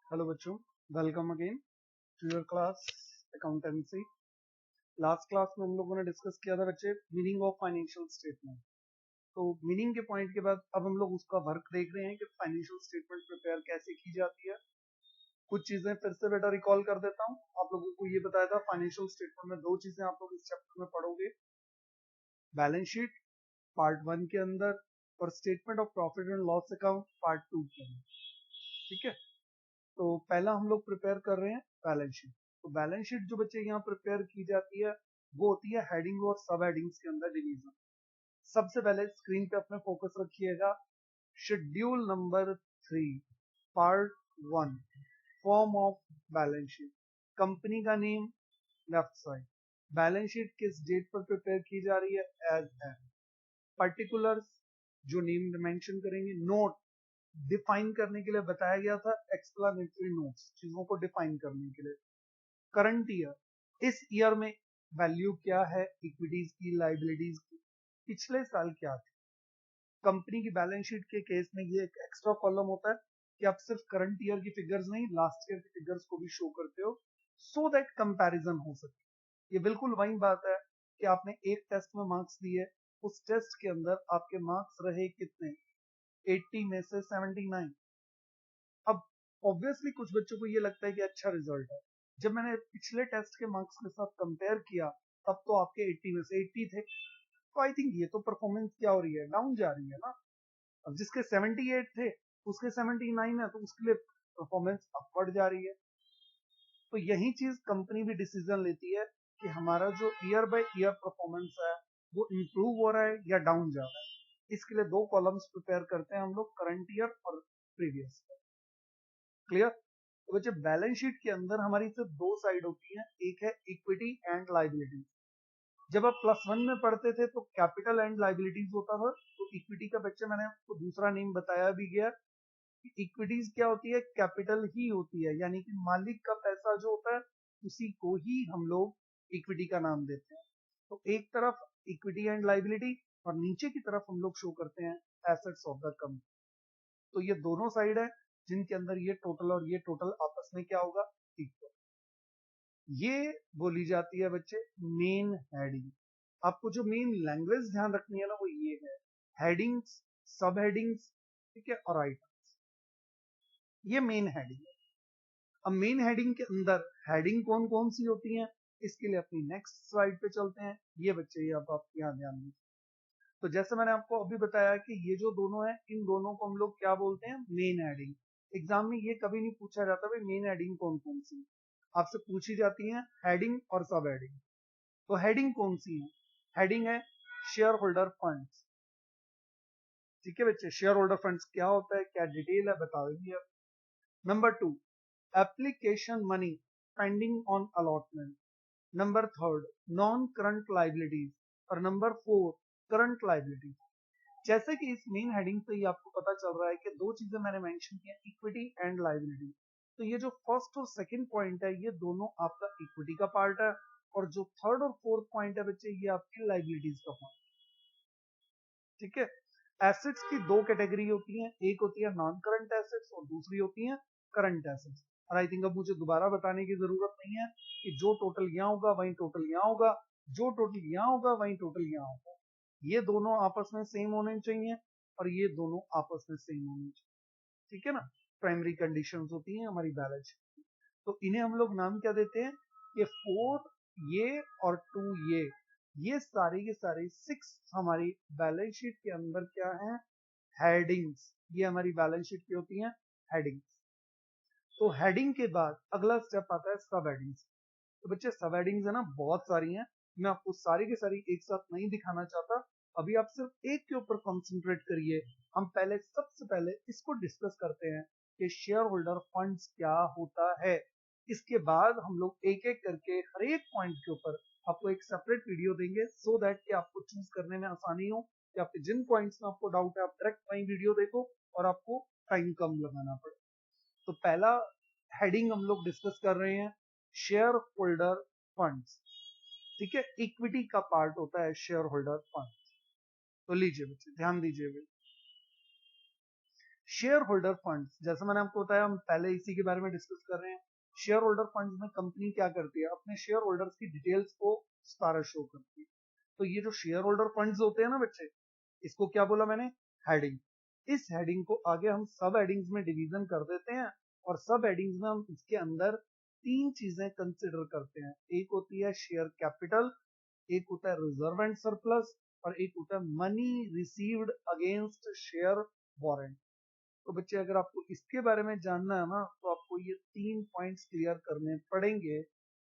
Hello बच्चों, welcome again to your class accountancy. Last class में हम लोगों ने डिस्कस किया था बच्चे मीनिंग ऑफ फाइनेंशियल स्टेटमेंट। तो मीनिंग के पॉइंट के बाद अब हम लोग उसका वर्क देख रहे हैं कि फाइनेंशियल स्टेटमेंट प्रिपेयर कैसे की जाती है। कुछ चीजें फिर से बेटा रिकॉल कर देता हूँ। आप लोगों को ये बताया था फाइनेंशियल स्टेटमेंट में दो चीजें आप लोग इस चैप्टर में पढ़ोगे, बैलेंस शीट पार्ट 1 के अंदर और statement of profit and loss account part 2 के अंदर। ठीक है, तो पहला हम लोग प्रिपेयर कर रहे हैं बैलेंस शीट। तो बैलेंस शीट जो बच्चे यहाँ प्रिपेयर की जाती है वो होती है हेडिंग और सब हेडिंग्स के अंदर डिवीजन। सबसे पहले स्क्रीन पे अपने फोकस रखिएगा, schedule number 3 part 1 form of balance sheet. Company का name left side, balance sheet किस डेट पर प्रिपेयर की जा रही है एज है, पर्टिकुलर्स जो नेम मेंशन करेंगे, नोट डिफाइन करने के लिए बताया गया था, एक्सप्लेनेटरी नोट्स चीजों को डिफाइन करने के लिए। करंट ईयर, इस ईयर में वैल्यू क्या है इक्विटीज की, लाइबिलिटीज की, पिछले साल क्या थी। कंपनी की बैलेंस शीट के केस में ये एक एक्स्ट्रा कॉलम होता है कि आप सिर्फ करंट ईयर की फिगर्स नहीं लास्ट ईयर की फिगर्स को भी शो करते हो सो दैट कंपैरिजन हो सके। ये बिल्कुल वही बात है कि आपने एक टेस्ट में मार्क्स दिए, उस टेस्ट के अंदर आपके मार्क्स रहे कितने, 80 में से 79। अब ऑब्वियसली कुछ बच्चों को ये लगता है कि अच्छा रिजल्ट है। जब मैंने पिछले टेस्ट के मार्क्स के साथ कंपेयर किया तब तो आपके 80 में से 80 थे, तो आई थिंक ये तो परफॉर्मेंस क्या हो रही है, डाउन जा रही है ना। अब जिसके 78 थे उसके 79 है, तो उसके लिए परफॉर्मेंस अपवर्ड जा रही है। तो यही चीज कंपनी भी डिसीजन लेती है कि हमारा जो ईयर बाय ईयर परफॉर्मेंस है वो इंप्रूव हो रहा है या डाउन जा रहा है। इसके लिए दो कॉलम्स प्रिपेयर करते हैं हम लोग, करंट ईयर और प्रीवियस। क्लियर। तो बच्चे बैलेंस शीट के अंदर हमारी सिर्फ दो साइड होती है, एक है इक्विटी एंड लाइबिलिटी। जब आप +1 में पढ़ते थे तो कैपिटल एंड लाइबिलिटीज होता था, तो इक्विटी का बच्चे मैंने आपको दूसरा नेम बताया भी गया कि इक्विटीज क्या होती है, कैपिटल ही होती है, यानी कि मालिक का पैसा जो होता है उसी को ही हम लोग इक्विटी का नाम देते हैं। तो एक तरफ इक्विटी एंड लाइबिलिटी और नीचे की तरफ हम लोग शो करते हैं एसेट्स ऑफ द कंपनी। तो ये दोनों साइड है जिनके अंदर ये टोटल और ये टोटल आपस में क्या होगा, इक्वल। ये बोली जाती है बच्चे मेन हेडिंग। आपको जो मेन लैंग्वेज ध्यान रखनी है ना वो ये है, हेडिंग्स, सब हेडिंग्स, ठीक है, और आइटम्स। ये मेन हेडिंग है। अब मेन हेडिंग के अंदर हेडिंग कौन कौन सी होती हैं, इसके लिए अपनी नेक्स्ट स्लाइड पे चलते हैं। ये बच्चे ये अब आप यहाँ ध्यान दीजिए। तो जैसे मैंने आपको अभी बताया कि ये जो दोनों है इन दोनों को हम लोग क्या बोलते हैं, मेन हेडिंग। एग्जाम में ये कभी नहीं पूछा जाता भाई मेन हेडिंग कौन कौन सी, आपसे पूछी जाती है हेडिंग और सब हेडिंग। तो हेडिंग कौन सी है, हेडिंग है शेयर होल्डर फंड्स। ठीक है बच्चे, शेयर होल्डर फंड्स क्या होता है, क्या डिटेल है बता देंगे। Number 2, application money pending on allotment. Number 3, non current liabilities. और नंबर 4, करंट लाइबिलिटीज। जैसे कि इस मेन हेडिंग से ही आपको पता चल रहा है कि दो चीजें मैंने मेंशन की हैं, इक्विटी एंड लाइबिलिटी। तो ये जो फर्स्ट और सेकंड पॉइंट है ये दोनों आपका इक्विटी का पार्ट है, और जो थर्ड और फोर्थ पॉइंट है बच्चे ये आपकी लाइबिलिटीज का पार्ट। ठीक है, एसेट्स की दो कैटेगरी होती है, एक होती है नॉन करंट एसेट्स और दूसरी होती है करंट एसेट्स। और आई थिंक अब मुझे दोबारा बताने की जरूरत नहीं है कि जो टोटल यहाँ होगा वही टोटल यहाँ होगा, जो टोटल यहाँ होगा वही टोटल यहाँ होगा। ये दोनों आपस में सेम होने चाहिए और ये दोनों आपस में सेम होने चाहिए। ठीक है ना, प्राइमरी कंडीशंस होती हैं हमारी बैलेंस शीट। तो इन्हें हम लोग नाम क्या देते हैं, ये 4 ये और 2 ये सारी के सारी 6 हमारी बैलेंस शीट के अंदर क्या है, हेडिंग्स। ये हमारी बैलेंस शीट की होती हैं हेडिंग्स। तो हेडिंग के बाद अगला स्टेप आता है सब हेडिंग्स। तो बच्चे सब हेडिंग्स है ना बहुत सारी हैं, मैं आपको सारी की सारी एक साथ नहीं दिखाना चाहता। अभी आप सिर्फ एक के ऊपर कंसंट्रेट करिए। हम पहले सबसे पहले इसको डिस्कस करते हैं कि शेयर होल्डर फंड्स क्या होता है। इसके बाद हम लोग एक एक करके हर एक पॉइंट के ऊपर आपको एक सेपरेट वीडियो देंगे सो दैट कि आपको चूज करने में आसानी हो, कि आपके जिन पॉइंट्स में आपको डाउट है आप डायरेक्ट वही वीडियो देखो और आपको टाइम कम लगाना पड़े। तो पहला हेडिंग हम लोग डिस्कस कर रहे हैं शेयर होल्डर फंड्स। ठीक है, इक्विटी का पार्ट होता है शेयर होल्डर फंड। तो लीजिए बच्चे ध्यान दीजिए भाई, शेयर होल्डर फंड्स, जैसे मैंने आपको बताया, हम पहले इसी के बारे में डिस्कस कर रहे हैं। शेयर होल्डर फंड्स में कंपनी क्या करती है, अपने शेयर होल्डर्स की डिटेल्स को सारा शो करती है। तो ये जो शेयर होल्डर फंड्स होते हैं ना बच्चे, इसको क्या बोला मैंने, हेडिंग। इस हेडिंग को आगे हम सब हेडिंग्स में डिवीजन कर देते हैं, और सब हेडिंग्स में हम इसके अंदर तीन चीजें कंसिडर करते हैं। एक होती है शेयर कैपिटल, एक होता है रिजर्व एंड सरप्लस, और एक होता है money received against share warrant. तो बच्चे अगर आपको इसके बारे में जानना है ना, तो आपको ये तीन पॉइंट्स क्लियर करने पड़ेंगे,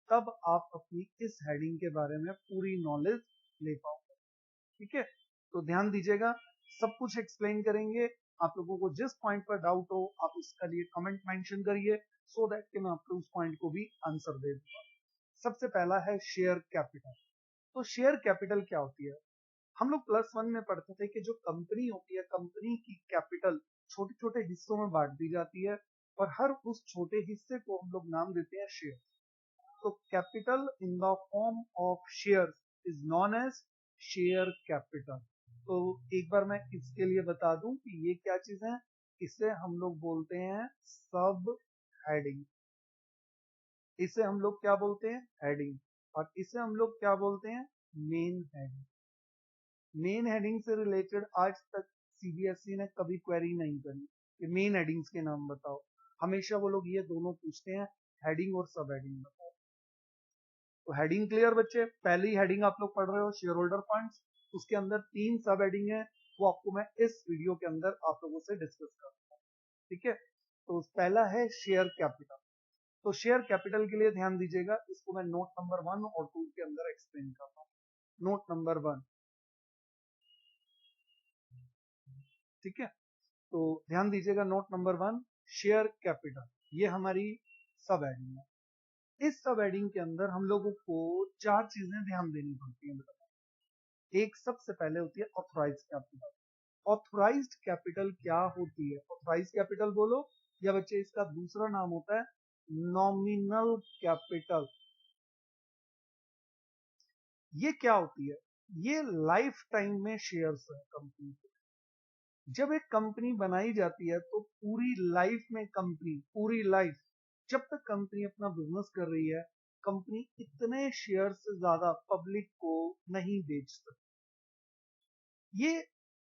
तब आप अपनी इस हेडिंग के बारे में पूरी नॉलेज ले पाओगे। ठीक है, तो ध्यान दीजिएगा, सब कुछ एक्सप्लेन करेंगे। आप लोगों को जिस पॉइंट पर डाउट हो, आप उसका लिए कमेंट मेंशन करिए, सो दैट कि मैं आपको उस पॉइंट को भी आंसर दे दूंगा। सबसे पहला है शेयर कैपिटल। तो शेयर कैपिटल क्या होती है, हम लोग +1 में पढ़ते थे कि जो कंपनी होती है, कंपनी की कैपिटल छोटे छोटे हिस्सों में बांट दी जाती है, और हर उस छोटे हिस्से को हम लोग नाम देते हैं शेयर। तो capital in the form of share is known as share capital. तो एक बार मैं इसके लिए बता दूं कि ये क्या चीज है, इसे हम लोग बोलते हैं सब हेडिंग। इसे हम लोग क्या बोलते हैं, हेडिंग। और इसे हम लोग क्या बोलते हैं, मेन हेडिंग। मेन हेडिंग से रिलेटेड आज तक सीबीएसई ने कभी क्वेरी नहीं करी कि मेन हेडिंग्स के नाम बताओ। हमेशा वो लोग ये दोनों पूछते हैं, हेडिंग और सब हेडिंग बताओ। तो हेडिंग क्लियर बच्चे, पहली हेडिंग आप लोग पढ़ रहे हो शेयर होल्डर फंड्स, उसके अंदर 3 सब हेडिंग है, वो आपको मैं इस वीडियो के अंदर आप लोगों से डिस्कस करूंगा। ठीक है, तो पहला है शेयर कैपिटल। तो शेयर कैपिटल के लिए ध्यान दीजिएगा, इसको मैं नोट नंबर 1 और 2 के अंदर एक्सप्लेन करता हूँ। नोट नंबर 1, ठीक है, तो ध्यान दीजिएगा, नोट नंबर 1 शेयर कैपिटल, ये हमारी सब हेडिंग है। इस सब हेडिंग के अंदर हम लोगों को 4 चीजें ध्यान देनी पड़ती हैं। एक सबसे पहले होती है ऑथराइज्ड कैपिटल। ऑथराइज्ड कैपिटल क्या होती है, ऑथराइज्ड कैपिटल बोलो, या बच्चे इसका दूसरा नाम होता है नॉमिनल कैपिटल। ये क्या होती है, ये लाइफ टाइम में शेयर्स है कंपनी के। जब एक कंपनी बनाई जाती है तो पूरी लाइफ में कंपनी, पूरी लाइफ, जब तक कंपनी अपना बिजनेस कर रही है, कंपनी इतने शेयर से ज्यादा पब्लिक को नहीं बेच सकती। ये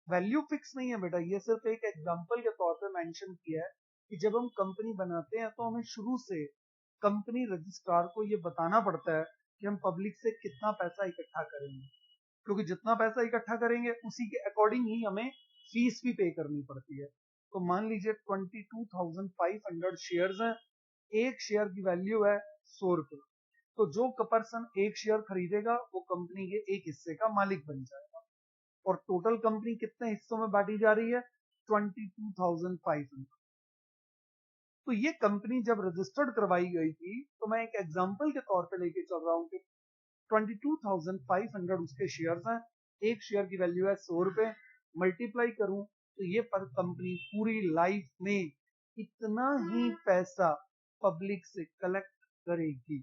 वैल्यू फिक्स नहीं है बेटा, ये सिर्फ एक एग्जांपल के तौर पे मेंशन किया है कि जब हम कंपनी बनाते हैं तो हमें शुरू से कंपनी रजिस्ट्रार को ये बताना पड़ता है कि हम पब्लिक से कितना पैसा इकट्ठा करेंगे, क्योंकि जितना पैसा इकट्ठा करेंगे उसी के अकॉर्डिंग ही हमें फीस भी पे करनी पड़ती है। तो मान लीजिए 22,500 शेयर्स हैं, एक शेयर की वैल्यू है 100 रुपए। तो जो पर्सन एक शेयर खरीदेगा वो कंपनी के एक हिस्से का मालिक बन जाएगा, और टोटल कंपनी कितने हिस्सों में बांटी जा रही है, 22,500। तो ये कंपनी जब रजिस्टर्ड करवाई गई थी, तो मैं एक एग्जांपल के तौर पे लेके चल रहा हूँ कि 22,500 उसके शेयर्स हैं, एक शेयर की वैल्यू है 100 रुपए, मल्टीप्लाई करूं तो ये पर कंपनी पूरी लाइफ में इतना ही पैसा पब्लिक से कलेक्ट करेगी।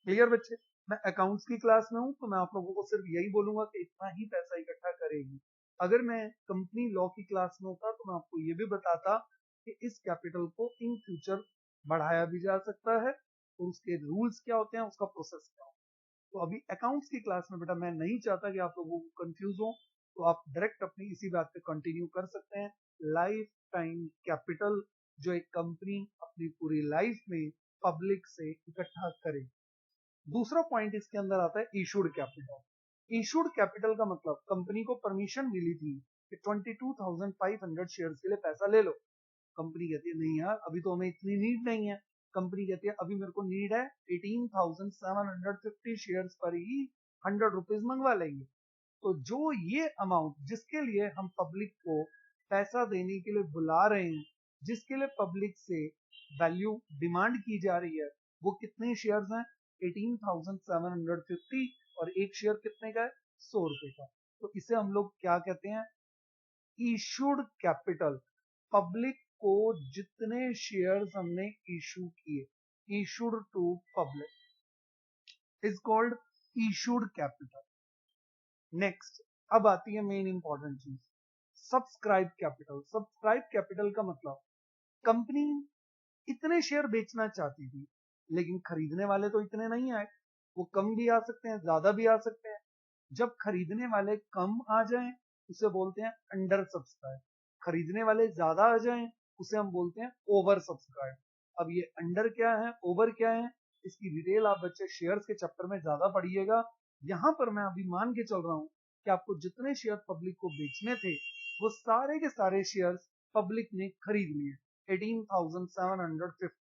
क्लियर बच्चे, मैं अकाउंट्स की क्लास में हूं तो मैं आप लोगों को सिर्फ यही बोलूंगा कि इतना ही पैसा इकट्ठा करेगी। अगर मैं कंपनी लॉ की क्लास में होता तो मैं आपको ये भी बताता कि इस कैपिटल को इन फ्यूचर बढ़ाया भी जा सकता है, और उसके रूल्स क्या होते हैं, उसका प्रोसेस क्या होता है। तो अभी अकाउंट्स की क्लास में बेटा मैं नहीं चाहता कि आप लोगों को कंफ्यूज हो, तो आप डायरेक्ट अपनी इसी बात पे कंटिन्यू कर सकते हैं। लाइफ टाइम कैपिटल जो एक कंपनी अपनी पूरी लाइफ में पब्लिक से इकट्ठा करे। दूसरा पॉइंट इसके अंदर आता है इशूड कैपिटल। इशूड कैपिटल का मतलब कंपनी को परमिशन मिली थी कि 22,500 शेयर्स के लिए पैसा ले लो। कंपनी कहती है नहीं यार, अभी तो हमें इतनी नीड नहीं है। कंपनी कहती है अभी मेरे को नीड है 18,750 शेयर्स पर ही 100 रुपीज मंगवा लेंगे। तो जो ये अमाउंट जिसके लिए हम पब्लिक को पैसा देने के लिए बुला रहे हैं, जिसके लिए पब्लिक से वैल्यू डिमांड की जा रही है, वो कितने शेयर्स हैं, 18,750, और एक शेयर कितने का है, 100 रुपए का। तो इसे हम लोग क्या कहते हैं, इशूड कैपिटल। पब्लिक को जितने शेयर्स हमने इशू किए, issued to public, is called issued capital. Next, अब आती है मेन इंपॉर्टेंट चीज, सब्सक्राइब कैपिटल का मतलब कंपनी इतने शेयर बेचना चाहती थी, लेकिन खरीदने वाले तो इतने नहीं आए। वो कम भी आ सकते हैं, ज्यादा भी आ सकते हैं। जब खरीदने वाले कम आ जाएं, उसे बोलते हैं अंडर सब्सक्राइब। खरीदने वाले ज्यादा आ जाएं, उसे हम बोलते हैं ओवर सब्सक्राइब। अब ये अंडर क्या है, ओवर क्या है, इसकी डिटेल आप बच्चे शेयर्स के चैप्टर में ज्यादा पढ़िएगा। यहां पर मैं अभी मान के चल रहा हूं कि आपको जितने शेयर पब्लिक को बेचने थे, वो सारे के सारे शेयर्स पब्लिक ने खरीद लिए, 18,750।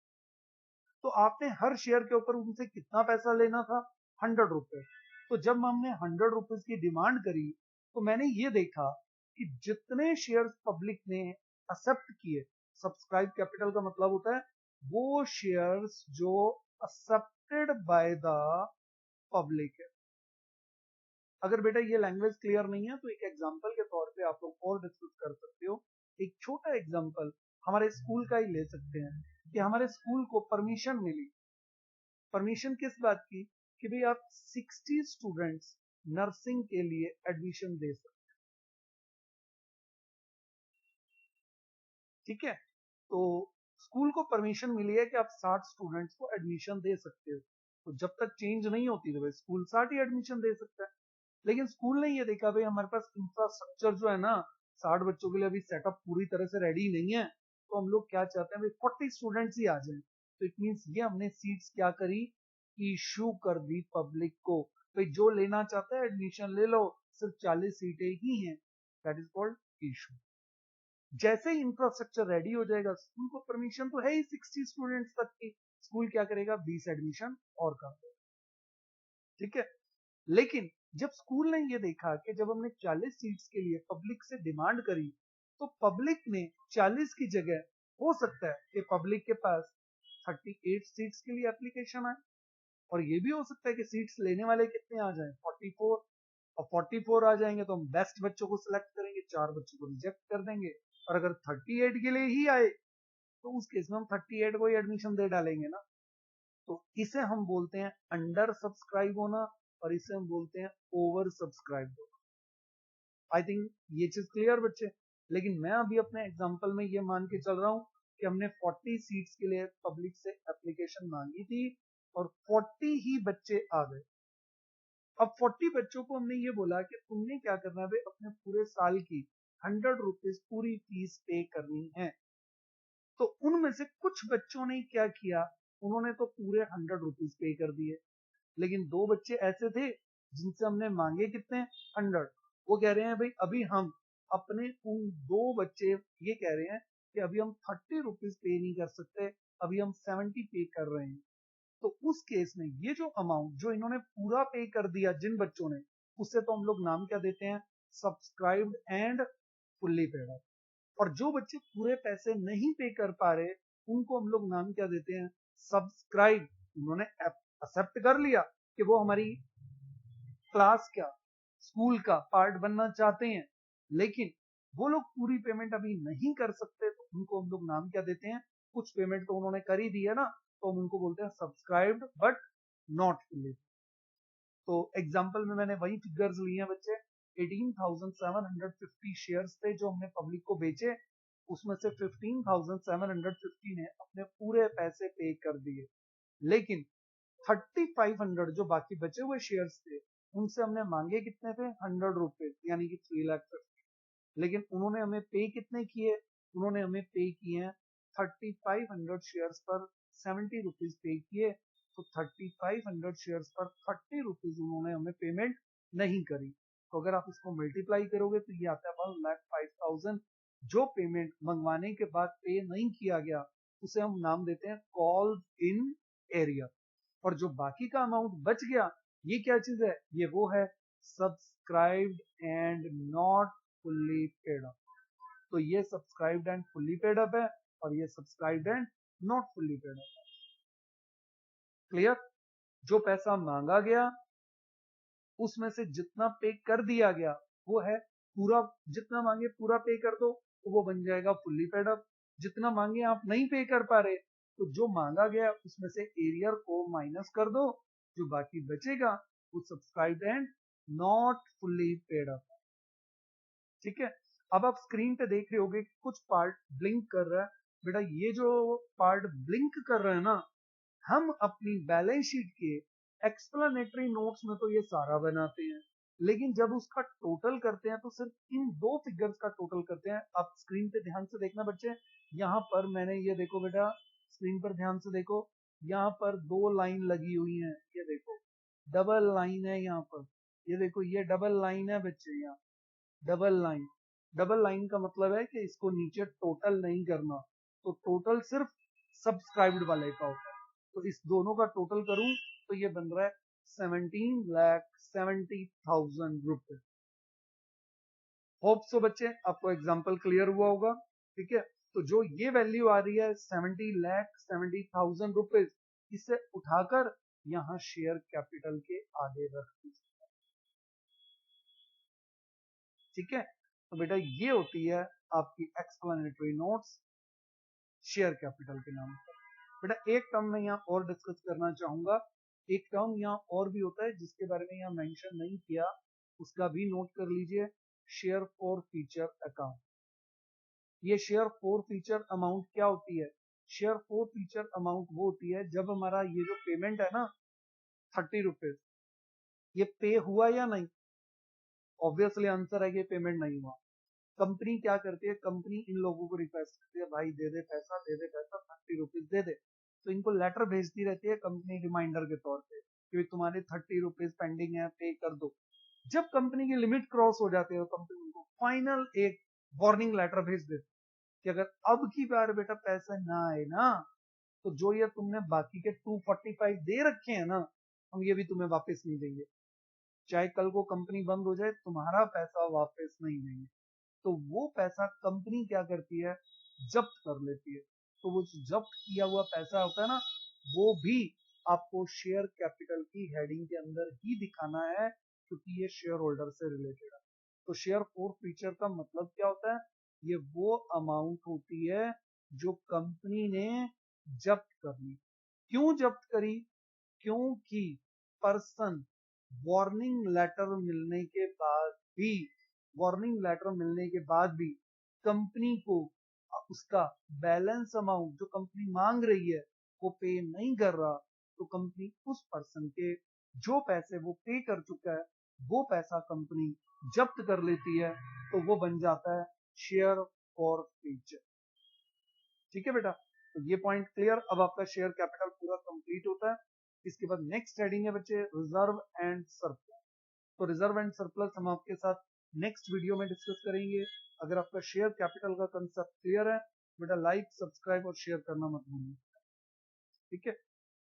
तो आपने हर शेयर के ऊपर उनसे कितना पैसा लेना था, 100 रुपए। तो जब हमने 100 रुपीज की डिमांड करी, तो मैंने ये देखा कि जितने शेयर्स पब्लिक ने एक्सेप्ट किए, सब्सक्राइब कैपिटल का मतलब होता है वो शेयर्स जो एक्सेप्टेड बाय द पब्लिक है। अगर बेटा ये लैंग्वेज क्लियर नहीं है, तो एक एग्जांपल के तौर पे आप लोग और डिस्कस कर सकते हो। एक छोटा एग्जांपल हमारे स्कूल का ही ले सकते हैं कि हमारे स्कूल को परमिशन मिली। परमिशन किस बात की, कि भाई आप 60 स्टूडेंट्स नर्सिंग के लिए एडमिशन दे सकते हैं। ठीक है, तो स्कूल को परमिशन मिली है कि आप 60 स्टूडेंट्स को एडमिशन दे सकते हो। तो जब तक चेंज नहीं होती तो भाई स्कूल 60 ही एडमिशन दे सकता है। लेकिन स्कूल ने ये देखा भाई हमारे पास इंफ्रास्ट्रक्चर जो है ना 60 बच्चों के लिए अभी सेटअप पूरी तरह से रेडी नहीं है, तो हम लोग क्या चाहते हैं भाई 40 स्टूडेंट्स ही आ जाएं। तो इट मींस ये हमने सीट्स क्या करी, इशू कर दी पब्लिक को। भाई जो लेना चाहता है एडमिशन ले लो, सिर्फ 40 सीटें ही हैं। That is called issue. जैसे ही इंफ्रास्ट्रक्चर रेडी हो जाएगा, स्कूल को परमिशन तो है ही 60 स्टूडेंट्स तक की, स्कूल क्या करेगा, 20 एडमिशन और कर देगा। ठीक है, लेकिन जब स्कूल ने ये देखा कि जब हमने 40 सीट्स के लिए पब्लिक से डिमांड करी, तो पब्लिक ने 40 की जगह हो सकता है कि पब्लिक के पास 38 सीट्स के लिए एप्लीकेशन आए, और ये भी हो सकता है कि सीट्स लेने वाले कितने आ जाएं, 44। और 44 आ जाएंगे तो हम बेस्ट बच्चों को सिलेक्ट करेंगे, 4 बच्चों को रिजेक्ट कर देंगे। और अगर 38 के लिए ही आए, तो उस केस में हम 38 को ही एडमिशन दे डालेंगे ना। तो इसे हम बोलते हैं अंडर सब्सक्राइब होना, और इसे हम बोलते हैं ओवर सब्सक्राइब होना। आई थिंक ये चीज क्लियर बच्चे। लेकिन मैं अभी अपने एग्जांपल में ये मान के चल रहा हूं कि हमने 40 सीट्स के लिए पब्लिक से एप्लीकेशन मांगी थी, और 40 ही बच्चे आ गए। अब 40 बच्चों को हमने ये बोला कि तुमने क्या करना है भाई, अपने पूरे साल की 100 रुपीज पूरी फीस पे करनी है। तो उनमें से कुछ बच्चों ने क्या किया, उन्होंने तो पूरे 100 रुपीज पे कर दिए। लेकिन 2 बच्चे ऐसे थे जिनसे हमने मांगे कितने, 100। वो कह रहे हैं भाई अभी हम अपने उन 2 बच्चे ये कह रहे हैं कि अभी हम 30 रुपीज पे नहीं कर सकते, अभी हम 70 पे कर रहे हैं। तो उस केस में ये जो अमाउंट जो इन्होंने पूरा पे कर दिया जिन बच्चों ने, उससे तो हम लोग नाम क्या देते हैं, subscribed and fully paid up. और जो बच्चे पूरे पैसे नहीं पे कर पा रहे, उनको हम लोग नाम क्या देते हैं, सब्सक्राइब। उन्होंने एक्सेप्ट कर लिया कि वो हमारी क्लास क्या, स्कूल का पार्ट बनना चाहते हैं, लेकिन वो लोग पूरी पेमेंट अभी नहीं कर सकते, तो उनको हम लोग नाम क्या देते हैं, कुछ पेमेंट तो उन्होंने कर ही दी है ना, तो हम उनको बोलते हैं सब्सक्राइब्ड बट नॉट फुल्ली। तो एग्जाम्पल में मैंने वही फिगर्स लिए हैं बच्चे, 18,750 शेयर्स थे जो हमने पब्लिक को बेचे, उसमें से 15,750 ने अपने पूरे पैसे पे कर दिए। लेकिन 3,500 जो बाकी बचे हुए शेयर्स थे, उनसे हमने मांगे कितने थे, 100 रुपए, यानी कि 3,50,000। लेकिन उन्होंने हमें पे कितने किए, उन्होंने हमें पे किए हैं 3,500 शेयर्स पर 70 रुपीज पे किए। तो 3,500 शेयर्स पर 30 रुपीज उन्होंने हमें पेमेंट नहीं करी। तो अगर आप इसको मल्टीप्लाई करोगे तो ये आता है 1,05,000। जो पेमेंट मंगवाने के बाद पे नहीं किया गया, उसे हम नाम देते हैं कॉल इन एरिया। और जो बाकी का अमाउंट बच गया, ये क्या चीज है, ये वो है subscribed and not fully paid up. तो ये subscribed and fully paid up है, और ये subscribed and not fully paid up है। क्लियर, जो पैसा मांगा गया उसमें से जितना पे कर दिया गया वो है पूरा, जितना मांगे पूरा पे कर दो तो वो बन जाएगा फुल्ली पेड अप। जितना मांगे आप नहीं पे कर पा रहे, तो जो मांगा गया उसमें से एरियर को माइनस कर दो, जो बाकी बचेगा वो subscribed and not fully paid up. ठीक है, अब आप स्क्रीन पे देख रहे होगे कि कुछ पार्ट ब्लिंक कर रहा है। बेटा ये जो पार्ट ब्लिंक कर रहा है ना, हम अपनी बैलेंस शीट के एक्सप्लेनेटरी नोट्स में तो ये सारा बनाते हैं, लेकिन जब उसका टोटल करते हैं तो सिर्फ इन दो फिगर्स का टोटल करते हैं। आप स्क्रीन पे ध्यान से देखना बच्चे, यहाँ पर मैंने ये देखो बेटा, स्क्रीन पर ध्यान से देखो, यहाँ पर दो लाइन लगी हुई हैं, ये देखो डबल लाइन है यहाँ पर, ये देखो ये डबल लाइन है बच्चे, यहाँ डबल लाइन। डबल लाइन का मतलब है कि इसको नीचे टोटल नहीं करना, तो टोटल सिर्फ सब्सक्राइब्ड वाले का होता है। तो इस दोनों का टोटल करूं तो ये बन रहा है 17,70,000 रुपए। होप सो बच्चे आपको एग्जांपल क्लियर हुआ होगा, ठीक है। तो जो ये वैल्यू आ रही है 70,70,000 रुपए, इसे उठाकर यहां शेयर कैपिटल के आगे रख दीजिए, ठीक है। तो बेटा ये होती है आपकी एक्सप्लेनेटरी नोट्स शेयर कैपिटल के नाम पर। बेटा एक टर्म मैं यहाँ और डिस्कस करना चाहूंगा, एक टर्म यहाँ और भी होता है जिसके बारे में यहाँ मेंशन नहीं किया, उसका भी नोट कर लीजिए, शेयर फॉर फ्यूचर अकाउंट। ये शेयर फॉर फ्यूचर अमाउंट क्या होती है? शेयर फॉर फ्यूचर अमाउंट वो होती है जब हमारा ये जो पेमेंट है ना 30 रुपीज, ये पे हुआ या नहीं? ऑब्वियसली आंसर है कि पेमेंट नहीं हुआ। कंपनी क्या करती है, कंपनी इन लोगों को रिक्वेस्ट करती है, भाई दे दे पैसा, दे दे पैसा, 30 रुपीज दे दे। तो इनको लेटर भेजती रहती है कंपनी रिमाइंडर के तौर पे कि तुम्हारे 30 रुपीज पेंडिंग है, पे कर दो। जब कंपनी की लिमिट क्रॉस हो जाती है तो कंपनी उनको फाइनल एक वार्निंग लेटर भेज देती है कि अगर अब की बार बेटा पैसा ना आए ना, तो जो ये तुमने बाकी के 245 दे रखे हैं ना, हम ये भी तुम्हें वापस नहीं देंगे। चाहे कल को कंपनी बंद हो जाए, तुम्हारा पैसा वापस नहीं देंगे। तो वो पैसा कंपनी क्या करती है, जब्त कर लेती है। तो वो जब्त किया हुआ पैसा होता है ना, वो भी आपको शेयर कैपिटल की हेडिंग के अंदर ही दिखाना है, क्योंकि ये शेयर होल्डर से रिलेटेड है। तो शेयर फॉर फ्यूचर का मतलब क्या होता है, ये वो अमाउंट होती है जो कंपनी ने जब्त कर ली। क्यों जब्त करी? क्योंकि पर्सन वार्निंग लेटर मिलने के बाद भी, वार्निंग लेटर मिलने के बाद भी कंपनी को उसका बैलेंस अमाउंट जो कंपनी मांग रही है वो पे नहीं कर रहा, तो कंपनी उस पर्सन के जो पैसे वो पे कर चुका है वो पैसा कंपनी जब्त कर लेती है। तो वो बन जाता है शेयर फॉर फ्यूचर, ठीक है बेटा। तो ये पॉइंट क्लियर। अब आपका शेयर कैपिटल पूरा कंप्लीट होता है। इसके बाद नेक्स्ट हेडिंग है बच्चे रिजर्व एंड सरप्लस। तो रिजर्व एंड सरप्लस हम आपके साथ नेक्स्ट वीडियो में डिस्कस करेंगे। अगर आपका शेयर कैपिटल का कंसेप्ट क्लियर है बेटा, लाइक सब्सक्राइब और शेयर करना मत भूलिए, ठीक है।